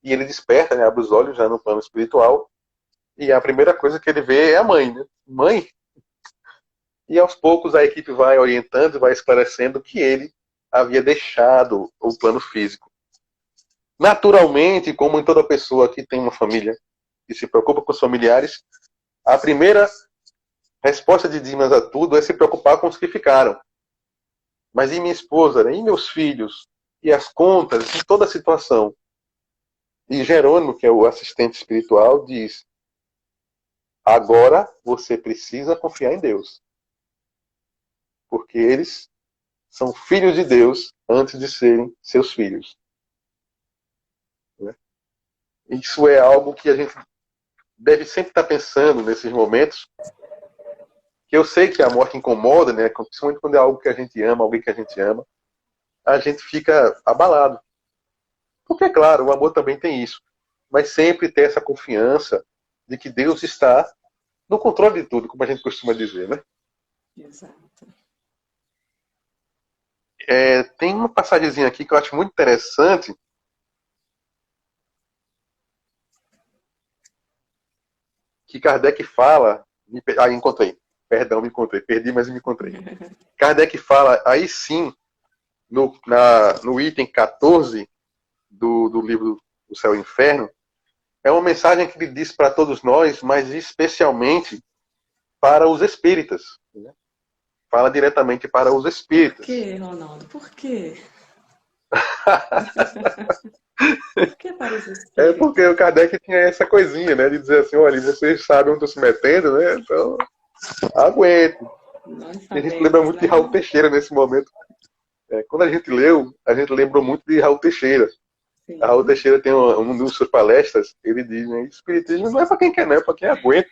Speaker 2: E ele desperta, né, abre os olhos já no plano espiritual, e a primeira coisa que ele vê é a mãe. Né? Mãe? E aos poucos a equipe vai orientando e vai esclarecendo que ele havia deixado o plano físico. Naturalmente, como em toda pessoa que tem uma família e se preocupa com os familiares, a primeira resposta de Dimas a tudo é se preocupar com os que ficaram. Mas e minha esposa, né? E meus filhos? E as contas? E toda a situação? E Jerônimo, que é o assistente espiritual, diz: agora você precisa confiar em Deus. Porque eles são filhos de Deus antes de serem seus filhos. Isso é algo que a gente deve sempre estar pensando nesses momentos, que eu sei que a morte incomoda, né? Principalmente quando é algo que a gente ama, alguém que a gente fica abalado. Porque, claro, o amor também tem isso. Mas sempre ter essa confiança de que Deus está no controle de tudo, como a gente costuma dizer, né?
Speaker 1: Exato.
Speaker 2: Tem uma passagemzinha aqui que eu acho muito interessante, que Kardec fala... encontrei. Perdão, me encontrei. Perdi, mas me encontrei. Kardec fala, aí sim, no item 14 do livro do Céu e Inferno, é uma mensagem que ele diz para todos nós, mas especialmente para os espíritas. Né? Fala diretamente para os espíritas.
Speaker 1: Por que, Ronaldo? Por quê? Por que para os espíritas?
Speaker 2: Porque o Kardec tinha essa coisinha, né? De dizer assim, olha, vocês sabem onde estão se metendo, né? Então, aguente. E a gente lembra muito, né? De Raul Teixeira nesse momento. Quando a gente leu, a gente lembrou muito de Raul Teixeira. Sim. A Raul Teixeira tem um dos suas palestras, ele diz, né? Espiritismo não é para quem quer, não, é para quem aguenta.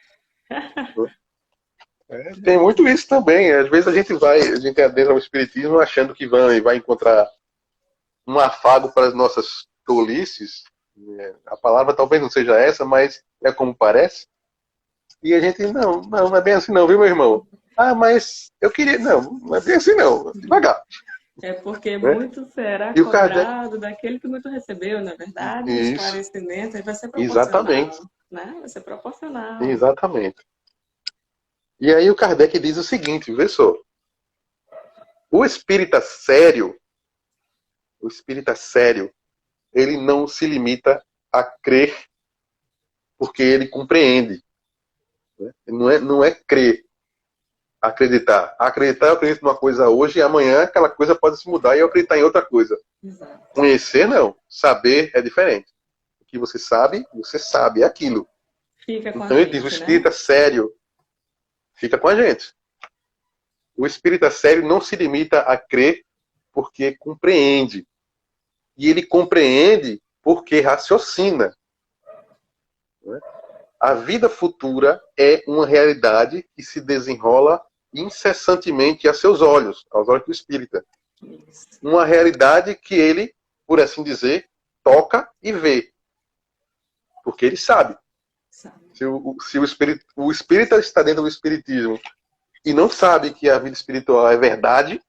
Speaker 2: Tem muito isso também. Às vezes a gente adentra no espiritismo achando que vai encontrar um afago para as nossas tolices. A palavra talvez não seja essa, mas é como parece. E a gente, não é bem assim não, viu, meu irmão? Ah, mas eu queria... Não é bem assim não, devagar.
Speaker 1: É porque muito será
Speaker 2: e
Speaker 1: cobrado daquele que muito recebeu, na verdade, o esclarecimento vai ser proporcional.
Speaker 2: Exatamente.
Speaker 1: Né? Vai ser proporcional.
Speaker 2: Exatamente. E aí o Kardec diz o seguinte, vê só. O espírita sério, ele não se limita a crer porque ele compreende. Não é crer, acreditar. Acreditar, eu acredito numa coisa hoje e amanhã aquela coisa pode se mudar e eu acreditar em outra coisa. Exato. Conhecer, não. Saber é diferente. O que você sabe, é aquilo.
Speaker 1: Fica com
Speaker 2: então ele diz, o espírita sério fica com a gente. O espírita sério não se limita a crer porque compreende. E ele compreende porque raciocina. A vida futura é uma realidade que se desenrola incessantemente a seus olhos, aos olhos do espírita. Uma realidade que ele, por assim dizer, toca e vê. Porque ele sabe. Se o espírita está dentro do espiritismo e não sabe que a vida espiritual é verdade,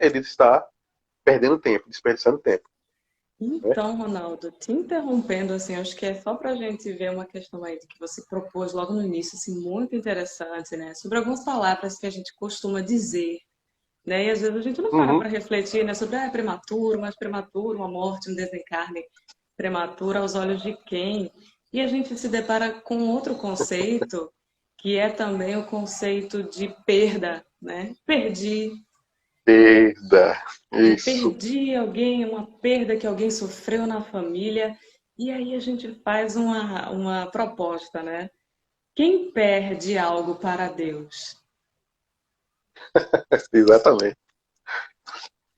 Speaker 2: ele está perdendo tempo, desperdiçando tempo.
Speaker 1: Então, Ronaldo, te interrompendo, assim, acho que é só para a gente ver uma questão aí que você propôs logo no início, assim, muito interessante, né? Sobre algumas palavras que a gente costuma dizer, né? E às vezes a gente não para
Speaker 2: Uhum.
Speaker 1: para refletir, né, sobre é prematuro, mas prematuro, uma morte, um desencarne prematuro aos olhos de quem? E a gente se depara com outro conceito, que é também o conceito de perda, né? Perdi,
Speaker 2: Perda.
Speaker 1: né?
Speaker 2: Isso.
Speaker 1: Perdi alguém, uma perda que alguém sofreu na família. E aí a gente faz uma proposta, né? Quem perde algo para Deus?
Speaker 2: Exatamente.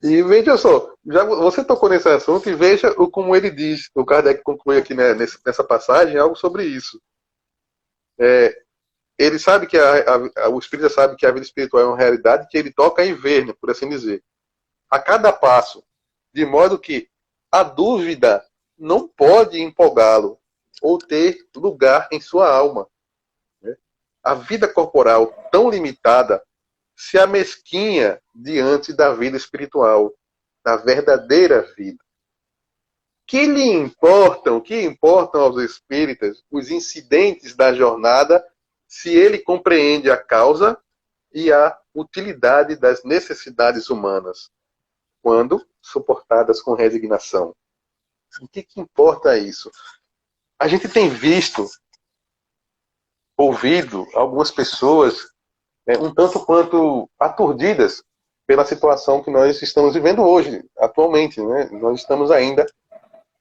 Speaker 2: E veja só, já você tocou nesse assunto e veja como ele diz, o Kardec conclui aqui, né, nessa passagem algo sobre isso. Ele sabe que o espírita sabe que a vida espiritual é uma realidade que ele toca e vê, né, por assim dizer. A cada passo, de modo que a dúvida não pode empolgá-lo ou ter lugar em sua alma. Né? A vida corporal tão limitada se amesquinha diante da vida espiritual, da verdadeira vida. Que importam aos espíritas os incidentes da jornada se ele compreende a causa e a utilidade das necessidades humanas, quando suportadas com resignação. O que importa isso? A gente tem visto, ouvido algumas pessoas um tanto quanto aturdidas pela situação que nós estamos vivendo hoje, atualmente. Né? Nós estamos ainda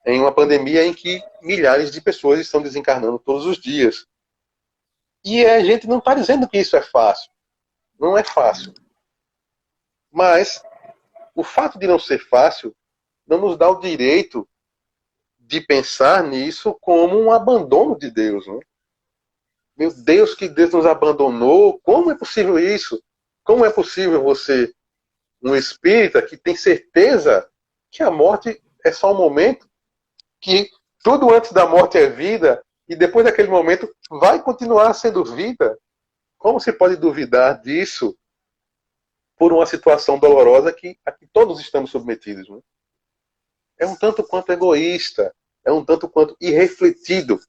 Speaker 2: em uma pandemia em que milhares de pessoas estão desencarnando todos os dias. E a gente não está dizendo que isso é fácil. Não é fácil. Mas o fato de não ser fácil não nos dá o direito de pensar nisso como um abandono de Deus. Né? Meu Deus, que Deus nos abandonou. Como é possível isso? Como é possível você, um espírita que tem certeza que a morte é só um momento, que tudo antes da morte é vida, e depois daquele momento vai continuar sendo vida? Como se pode duvidar disso por uma situação dolorosa a que todos estamos submetidos? Né? É um tanto quanto egoísta, é um tanto quanto irrefletido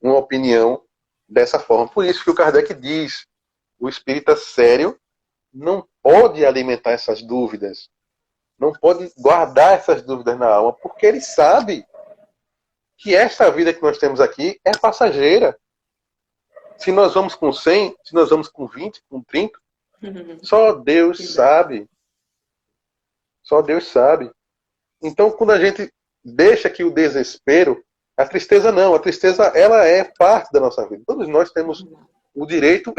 Speaker 2: uma opinião dessa forma. Por isso que o Kardec diz, o espírita sério não pode alimentar essas dúvidas, não pode guardar essas dúvidas na alma, porque ele sabe que esta vida que nós temos aqui é passageira. Se nós vamos com 100, se nós vamos com 20, com 30, só Deus sabe. Só Deus sabe. Então, quando a gente deixa que o desespero, a tristeza não, a tristeza ela é parte da nossa vida. Todos nós temos o direito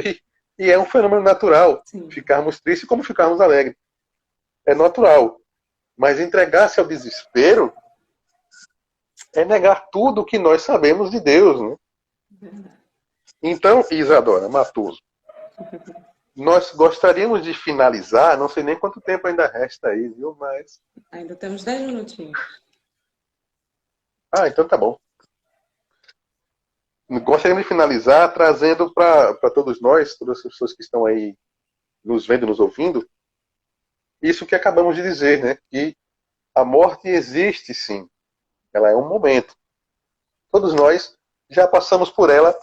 Speaker 2: e é um fenômeno natural
Speaker 1: Sim.
Speaker 2: ficarmos tristes como ficarmos alegres. É natural. Mas entregar-se ao desespero é negar tudo o que nós sabemos de Deus. Né? Então, Isadora Matoso, nós gostaríamos de finalizar, não sei nem quanto tempo ainda resta aí, viu? Mas.
Speaker 1: Ainda temos 10 minutinhos.
Speaker 2: Ah, então tá bom. Gostaríamos de finalizar trazendo para todos nós, todas as pessoas que estão aí nos vendo, nos ouvindo, isso que acabamos de dizer, né? Que a morte existe sim. Ela é um momento. Todos nós já passamos por ela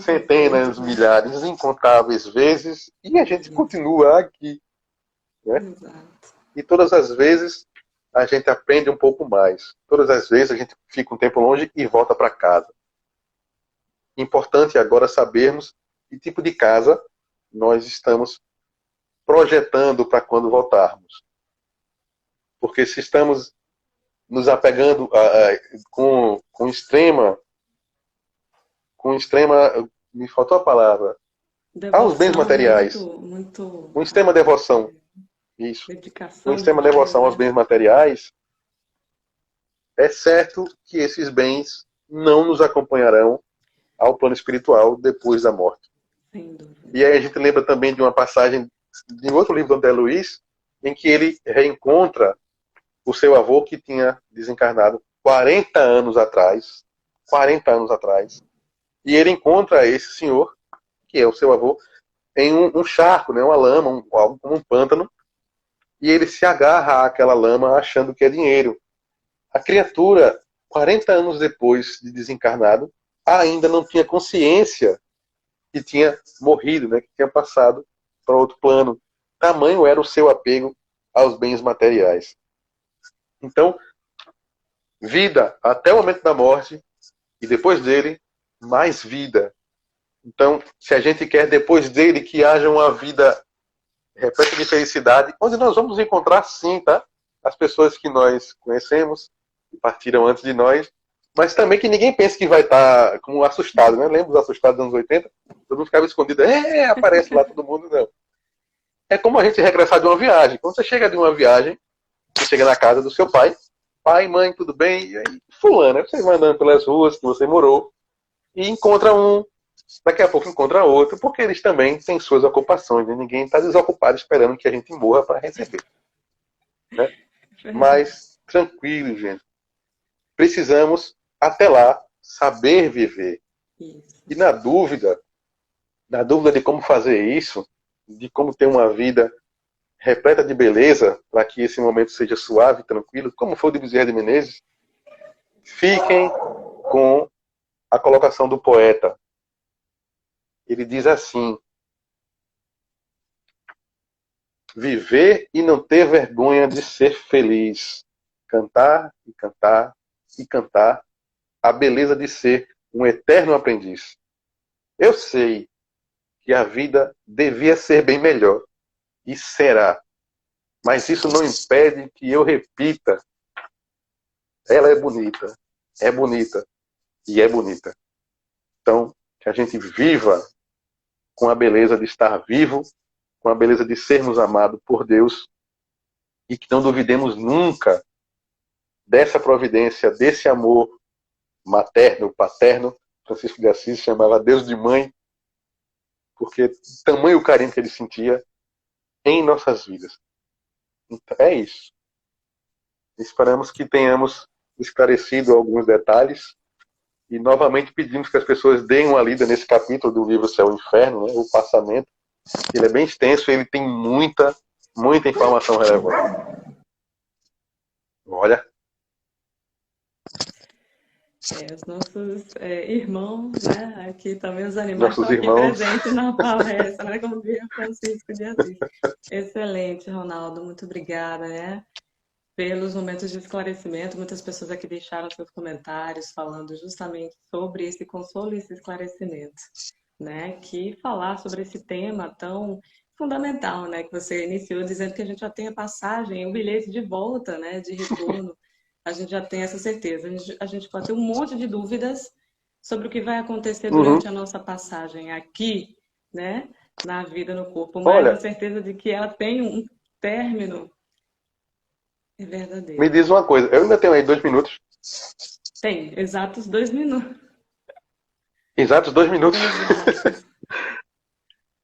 Speaker 2: centenas, milhares, incontáveis vezes, e a gente continua aqui. Né?
Speaker 1: Exato.
Speaker 2: E todas as vezes a gente aprende um pouco mais. Todas as vezes a gente fica um tempo longe e volta para casa. Importante agora sabermos que tipo de casa nós estamos projetando para quando voltarmos. Porque se estamos nos apegando com extrema, me faltou a palavra, aos bens
Speaker 1: Devoção, né?
Speaker 2: materiais, com extrema devoção, isso, com
Speaker 1: Dedicação
Speaker 2: extrema
Speaker 1: demais,
Speaker 2: devoção aos
Speaker 1: né?
Speaker 2: bens materiais, é certo que esses bens não nos acompanharão ao plano espiritual depois da morte.
Speaker 1: Sem dúvida.
Speaker 2: E aí a gente lembra também de uma passagem de outro livro do André Luiz, em que ele reencontra o seu avô que tinha desencarnado 40 anos atrás, 40 anos atrás, e ele encontra esse senhor, que é o seu avô, em um charco, né, uma lama, algo como um pântano, e ele se agarra àquela lama achando que é dinheiro. A criatura, 40 anos depois de desencarnado, ainda não tinha consciência que tinha morrido, né, que tinha passado para outro plano. tamanho era o seu apego aos bens materiais. Então, vida até o momento da morte e depois dele, mais vida. Então, se a gente quer depois dele que haja uma vida repleta de felicidade, onde nós vamos encontrar sim, tá? As pessoas que nós conhecemos, que partiram antes de nós, mas também que ninguém pense que vai estar como assustado, né? Lembra os assustados dos anos 80? Todo mundo ficava escondido, aparece lá todo mundo, não. É como a gente regressar de uma viagem. Quando você chega de uma viagem, você chega na casa do seu pai, mãe, tudo bem? E aí, fulano, você vai andando pelas ruas que você morou e encontra um, daqui a pouco encontra outro, porque eles também têm suas ocupações, né? Ninguém está desocupado esperando que a gente morra para receber. Né? Mas, tranquilo, gente. Precisamos, até lá, saber viver.
Speaker 1: Isso.
Speaker 2: E na dúvida de como fazer isso, de como ter uma vida repleta de beleza, para que esse momento seja suave e tranquilo, como foi o de Bezerra de Menezes, fiquem com a colocação do poeta. Ele diz assim: viver e não ter vergonha de ser feliz. Cantar e cantar e cantar a beleza de ser um eterno aprendiz. Eu sei que a vida devia ser bem melhor, e será. Mas isso não impede que eu repita: ela é bonita e é bonita. Então, que a gente viva com a beleza de estar vivo, com a beleza de sermos amados por Deus, e que não duvidemos nunca dessa providência, desse amor materno, paterno. Francisco de Assis chamava Deus de mãe, porque tamanho carinho que ele sentia em nossas vidas. Então, é isso. Esperamos que tenhamos esclarecido alguns detalhes e novamente pedimos que as pessoas deem uma lida nesse capítulo do livro Céu e Inferno, né, o passamento. Ele é bem extenso e ele tem muita informação relevante. Olha.
Speaker 1: Os nossos irmãos, né? Aqui também os animais
Speaker 2: Nossos
Speaker 1: estão aqui
Speaker 2: irmãos.
Speaker 1: presentes na palestra, né? Como diria Francisco de Assis. Excelente, Ronaldo. Muito obrigada, né? Pelos momentos de esclarecimento. Muitas pessoas aqui deixaram seus comentários falando justamente sobre esse consolo e esse esclarecimento, né? Que falar sobre esse tema tão fundamental, né? Que você iniciou dizendo que a gente já tem a passagem, o bilhete de volta, né? De retorno. A gente já tem essa certeza. A gente pode ter um monte de dúvidas sobre o que vai acontecer durante a nossa passagem aqui, né? Na vida, no corpo. Mas
Speaker 2: Olha,
Speaker 1: a certeza de que ela tem um término é
Speaker 2: me
Speaker 1: verdadeiro.
Speaker 2: diz uma coisa. Eu ainda tenho aí 2 minutos.
Speaker 1: Tem, exatos 2 minutos.
Speaker 2: Exatos 2 minutos.
Speaker 1: Exatos.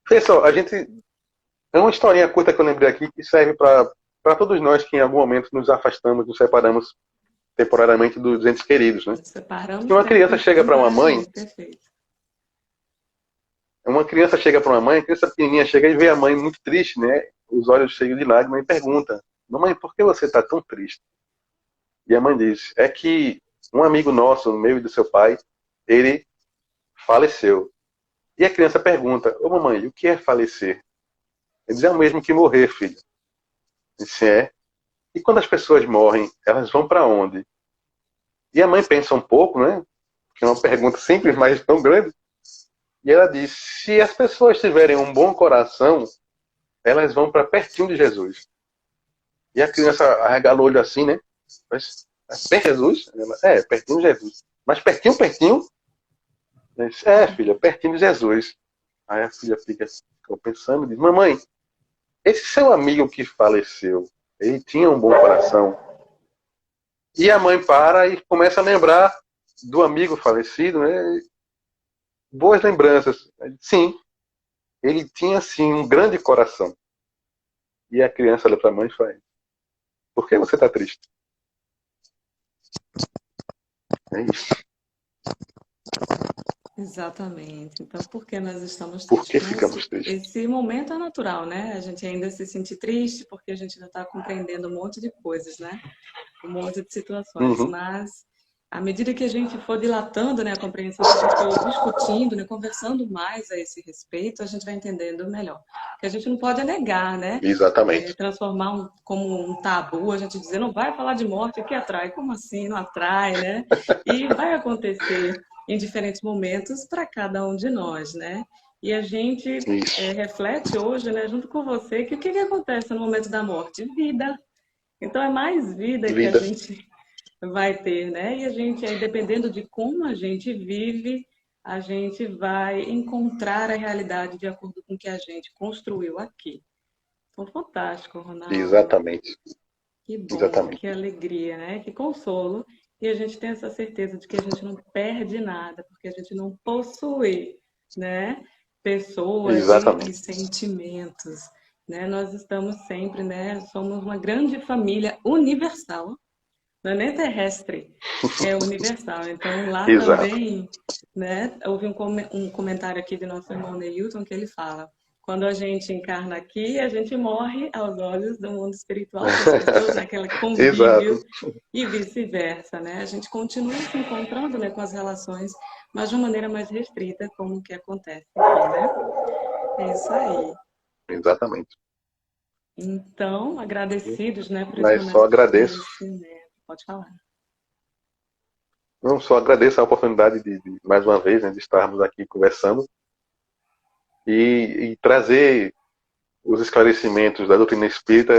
Speaker 2: Pessoal, a gente... É uma historinha curta que eu lembrei aqui que serve para todos nós que em algum momento nos afastamos, nos separamos temporariamente dos entes queridos, né?
Speaker 1: Separamos
Speaker 2: Que uma criança chega para uma mãe,
Speaker 1: perfeito.
Speaker 2: a criança pequenininha chega e vê a mãe muito triste, né? Os olhos cheios de lágrimas e pergunta: mamãe, por que você está tão triste? E a mãe diz: é que um amigo nosso, meu e do seu pai, ele faleceu. E a criança pergunta: ô mamãe, o que é falecer? Ele diz: é o mesmo que morrer, filho. Ele disse: é. E quando as pessoas morrem, elas vão para onde? E a mãe pensa um pouco, né? Que é uma pergunta simples, mas tão grande. E ela diz: se as pessoas tiverem um bom coração, elas vão para pertinho de Jesus. E a criança arregala o olho assim, né? Mas perto de Jesus? Ela, pertinho de Jesus. Mas pertinho, pertinho? Ela diz: filha, pertinho de Jesus. Aí a filha ficou pensando e diz: mamãe, esse seu amigo que faleceu, ele tinha um bom coração? E a mãe para e começa a lembrar do amigo falecido, né? Boas lembranças. Sim, ele tinha sim um grande coração. E a criança olha para a mãe e faz: por que você está triste? É isso.
Speaker 1: Exatamente. Então, por que nós estamos
Speaker 2: Por que
Speaker 1: tristes?
Speaker 2: ficamos tristes?
Speaker 1: Esse momento é natural, né? A gente ainda se sentir triste porque a gente ainda está compreendendo um monte de coisas, né? Um monte de situações.
Speaker 2: Uhum.
Speaker 1: Mas à medida que a gente for dilatando, né, a compreensão, que a gente for discutindo, né, conversando mais a esse respeito, a gente vai entendendo melhor. Porque a gente não pode negar, né?
Speaker 2: Exatamente.
Speaker 1: Transformar como um tabu, a gente dizer, não vai falar de morte, que atrai. Como assim? Não atrai, né? E vai acontecer em diferentes momentos para cada um de nós, né? E a gente reflete hoje, né, junto com você, que o que acontece no momento da morte? Vida. Então é mais vida que a gente vai ter, né? E a gente, aí, dependendo de como a gente vive, a gente vai encontrar a realidade de acordo com o que a gente construiu aqui. Então, fantástico, Ronaldo.
Speaker 2: Exatamente.
Speaker 1: Que bom,
Speaker 2: Exatamente.
Speaker 1: que alegria, né? Que consolo. E a gente tem essa certeza de que a gente não perde nada, porque a gente não possui, né, pessoas e sentimentos, né? Nós estamos sempre, né? Somos uma grande família universal, não é nem terrestre, é universal. Então lá também, né? Houve um comentário aqui de nosso irmão Neilton que ele fala: quando a gente encarna aqui, a gente morre aos olhos do mundo espiritual das pessoas, naquela convívio e vice-versa, né? A gente continua se encontrando, né, com as relações, mas de uma maneira mais restrita, como que acontece aqui, né? É isso aí.
Speaker 2: Exatamente.
Speaker 1: Então, agradecidos, né, por esse
Speaker 2: Mas
Speaker 1: momento
Speaker 2: só
Speaker 1: de
Speaker 2: agradeço.
Speaker 1: conhecimento. Pode falar.
Speaker 2: Não, só agradeço a oportunidade de mais uma vez, né, de estarmos aqui conversando e trazer os esclarecimentos da doutrina espírita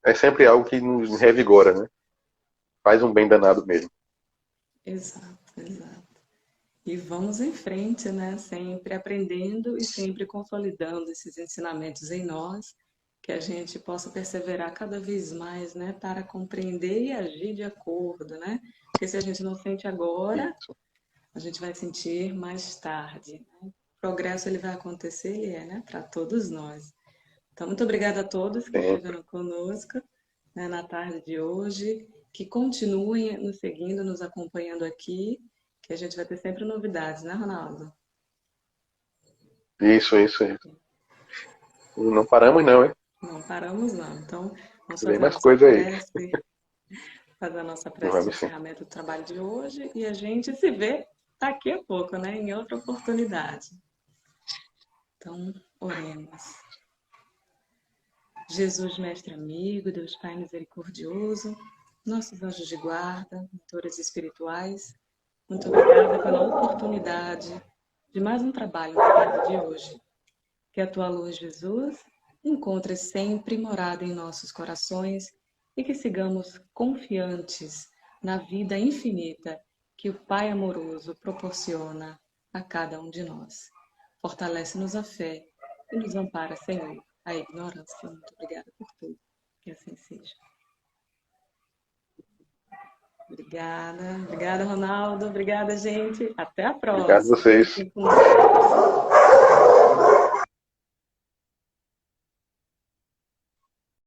Speaker 2: é sempre algo que nos revigora, né? Faz um bem danado mesmo.
Speaker 1: Exato, exato. E vamos em frente, né? Sempre aprendendo e sempre consolidando esses ensinamentos em nós, que a gente possa perseverar cada vez mais, né? Para compreender e agir de acordo, né? Porque se a gente não sente agora, a gente vai sentir mais tarde. Né? O progresso ele vai acontecer, ele é, né? Para todos nós. Então, muito obrigada a todos que estiveram conosco, né, na tarde de hoje, que continuem nos seguindo, nos acompanhando aqui, que a gente vai ter sempre novidades, né, Ronaldo?
Speaker 2: Isso. Não paramos não, hein?
Speaker 1: Não paramos, não. Então, vamos
Speaker 2: Vem
Speaker 1: fazer a
Speaker 2: mais
Speaker 1: nossa
Speaker 2: coisa aí.
Speaker 1: prece, fazer a nossa prece de encerramento do trabalho de hoje e a gente se vê daqui a pouco, né, em outra oportunidade. Então, oremos. Jesus, Mestre amigo, Deus Pai misericordioso, nossos anjos de guarda, mentores espirituais, muito obrigada pela oportunidade de mais um trabalho na tarde de hoje. Que a tua luz, Jesus, encontre sempre morada em nossos corações e que sigamos confiantes na vida infinita que o Pai amoroso proporciona a cada um de nós. Fortalece-nos a fé e nos ampara, Senhor, a ignorância. Muito obrigada por tudo. Que assim seja. Obrigada, Ronaldo. Obrigada, gente. Até a próxima.
Speaker 2: Obrigado a vocês.
Speaker 1: Fiquem com Deus.